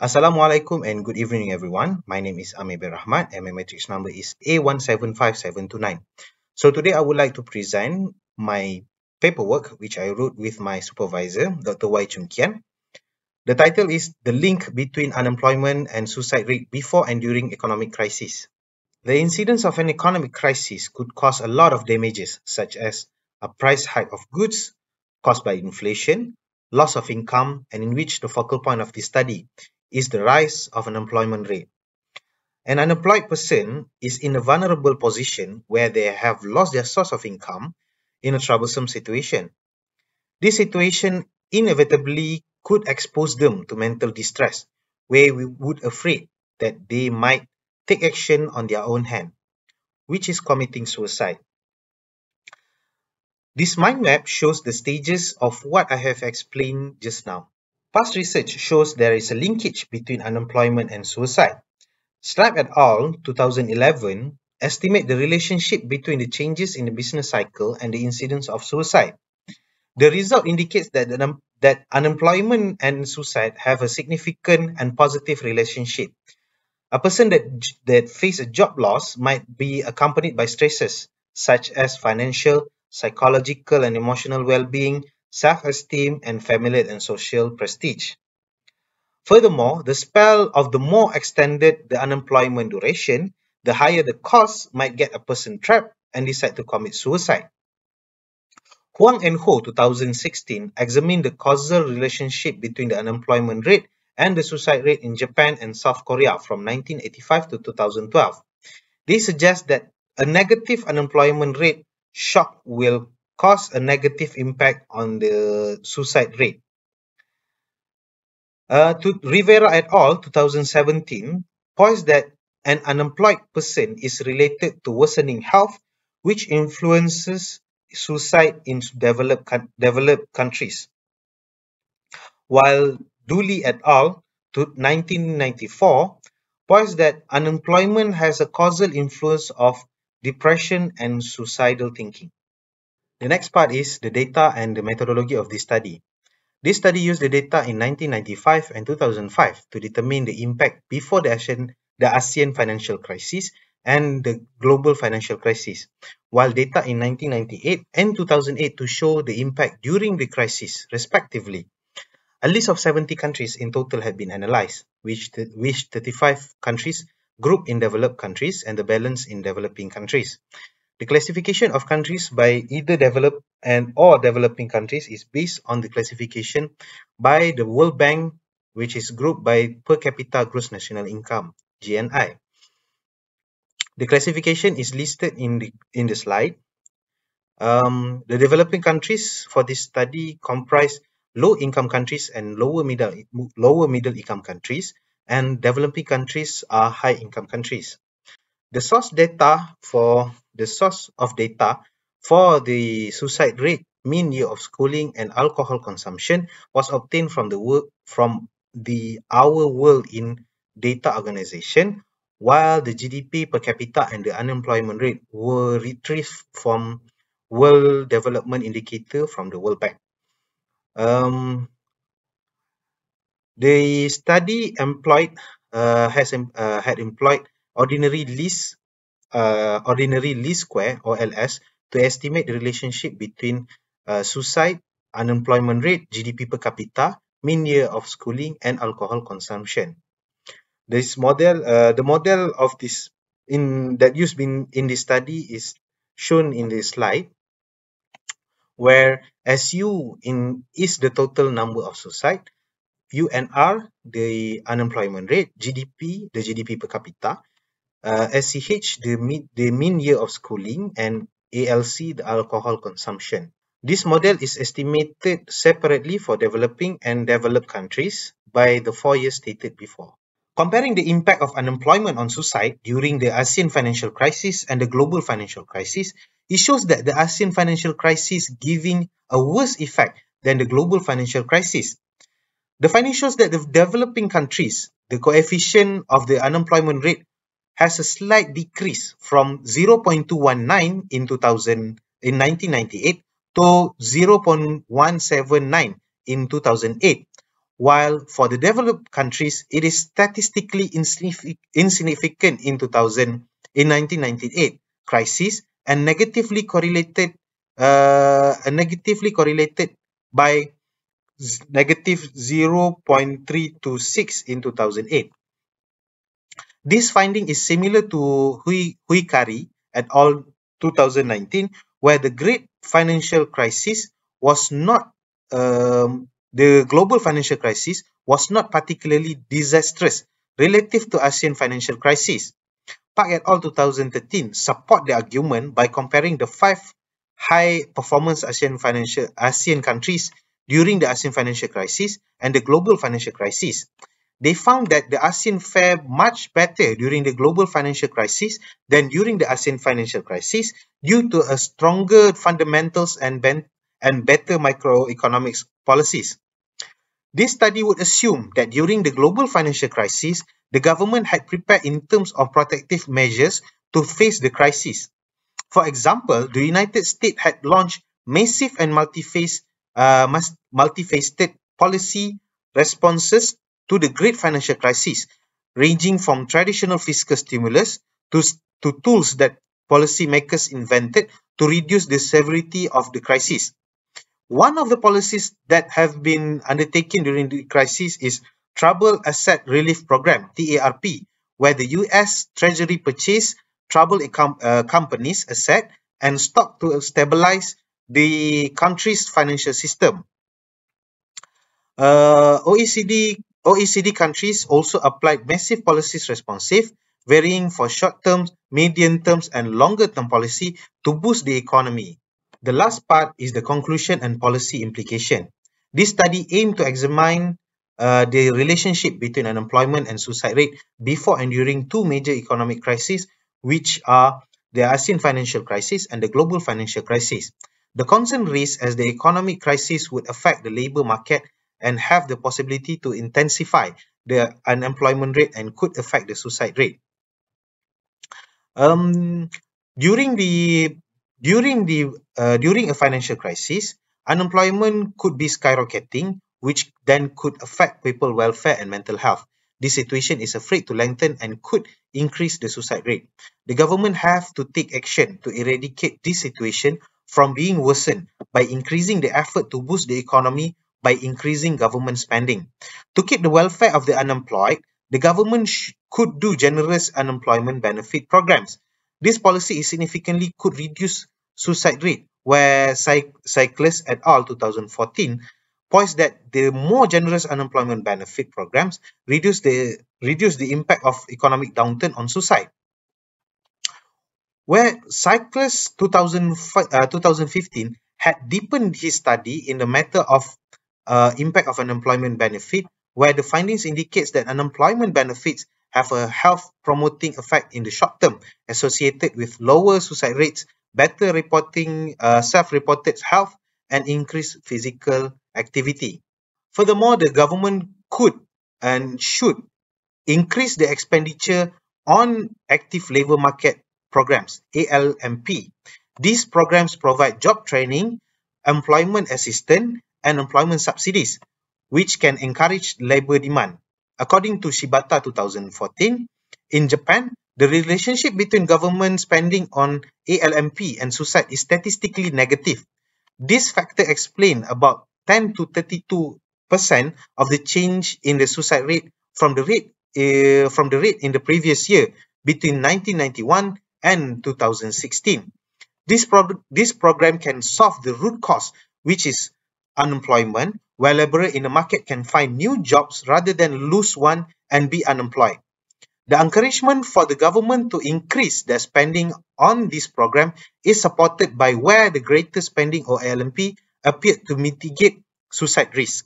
Assalamualaikum and good evening everyone. My name is Ameir Bin Rahmad and my matrix number is A1757229. So today I would like to present my paperwork which I wrote with my supervisor, Dr. Y. Chung Kian. The title is The Link Between Unemployment and Suicide Rate Before and During Economic Crisis. The incidence of an economic crisis could cause a lot of damages such as a price hike of goods caused by inflation, loss of income, and in which the focal point of the study is the rise of unemployment rate. An unemployed person is in a vulnerable position where they have lost their source of income in a troublesome situation. This situation inevitably could expose them to mental distress, where we would afraid that they might take action on their own hand, which is committing suicide. This mind map shows the stages of what I have explained just now. Past research shows there is a linkage between unemployment and suicide. Slab et al. 2011 estimate the relationship between the changes in the business cycle and the incidence of suicide. The result indicates that unemployment and suicide have a significant and positive relationship. A person that faces a job loss might be accompanied by stresses such as financial, psychological, and emotional well-being, self-esteem, and family and social prestige. Furthermore, the spell of the more extended the unemployment duration, the higher the cost might get a person trapped and decide to commit suicide. Huang and Ho 2016 examined the causal relationship between the unemployment rate and the suicide rate in Japan and South Korea from 1985 to 2012. They suggest that a negative unemployment rate shock will cause a negative impact on the suicide rate. Rivera et al. 2017 points that an unemployed person is related to worsening health, which influences suicide in developed countries. While Dooley et al. 1994 points that unemployment has a causal influence of depression and suicidal thinking. The next part is the data and the methodology of this study. This study used the data in 1995 and 2005 to determine the impact before the ASEAN financial crisis and the global financial crisis, while data in 1998 and 2008 to show the impact during the crisis, respectively. A list of 70 countries in total had been analyzed, which 35 countries grouped in developed countries and the balance in developing countries. The classification of countries by either developed or developing countries is based on the classification by the World Bank, which is grouped by per capita gross national income, GNI. The classification is listed in the slide. The developing countries for this study comprise low-income countries and lower middle income countries, and developing countries are high-income countries. The source of data for the suicide rate, mean year of schooling, and alcohol consumption was obtained from the Our World in Data organization, while the GDP per capita and the unemployment rate were retrieved from World Development Indicator from the World Bank. The study had employed ordinary least square or LS to estimate the relationship between suicide, unemployment rate, GDP per capita, mean year of schooling, and alcohol consumption. This model, the model of this that used in this study is shown in this slide, where SU is the total number of suicide, UNR the unemployment rate, GDP the GDP per capita, SCH the mean year of schooling, and ALC the alcohol consumption. This model is estimated separately for developing and developed countries by the 4 years stated before. Comparing the impact of unemployment on suicide during the ASEAN financial crisis and the global financial crisis, it shows that the ASEAN financial crisis giving a worse effect than the global financial crisis. The finding shows that the developing countries, the coefficient of the unemployment rate has a slight decrease from 0.219 in 1998 to 0.179 in 2008, while for the developed countries, it is statistically insignificant in 1998 crisis and negatively correlated by negative 0.326 in 2008. This finding is similar to Huikari et al. 2019, where the great financial crisis was not the global financial crisis was not particularly disastrous relative to ASEAN financial crisis. Park et al. 2013 support the argument by comparing the 5 high-performance ASEAN countries during the ASEAN financial crisis and the global financial crisis. They found that the ASEAN fared much better during the global financial crisis than during the ASEAN financial crisis due to a stronger fundamentals and better microeconomics policies. This study would assume that during the global financial crisis, the government had prepared in terms of protective measures to face the crisis. For example, the United States had launched massive and multifaceted policy responses to the great financial crisis, ranging from traditional fiscal stimulus to tools that policymakers invented to reduce the severity of the crisis. One of the policies that have been undertaken during the crisis is Troubled Asset Relief Program, TARP, where the US Treasury purchased troubled companies' assets and stock to stabilize the country's financial system. OECD countries also applied massive policies responsive, varying for short-term, medium-term, and longer-term policy to boost the economy. The last part is the conclusion and policy implication. This study aimed to examine the relationship between unemployment and suicide rate before and during two major economic crises, which are the ASEAN financial crisis and the global financial crisis. The concern raised as the economic crisis would affect the labor market and have the possibility to intensify the unemployment rate and could affect the suicide rate. During a financial crisis, unemployment could be skyrocketing, which then could affect people's welfare and mental health. This situation is afraid to lengthen and could increase the suicide rate. The government have to take action to eradicate this situation from being worsened by increasing the effort to boost the economy by increasing government spending. To keep the welfare of the unemployed, the government could do generous unemployment benefit programs. This policy significantly could reduce suicide rate, where Cyclists et al. 2014 points that the more generous unemployment benefit programs reduce the impact of economic downturn on suicide. Where Cyclists 2015 had deepened his study in the matter of impact of unemployment benefit, where the findings indicates that unemployment benefits have a health-promoting effect in the short term, associated with lower suicide rates, better reporting, self-reported health, and increased physical activity. Furthermore, the government could and should increase the expenditure on active labor market programs, ALMP. These programs provide job training, employment assistance, and employment subsidies, which can encourage labor demand. According to Shibata 2014, in Japan, the relationship between government spending on ALMP and suicide is statistically negative. This factor explains about 10 to 32% of the change in the suicide rate from the rate in the previous year between 1991 and 2016. This program can solve the root cause, which is unemployment, where laborers in the market can find new jobs rather than lose one and be unemployed. The encouragement for the government to increase their spending on this program is supported by where the greater spending or LMP appeared to mitigate suicide risk.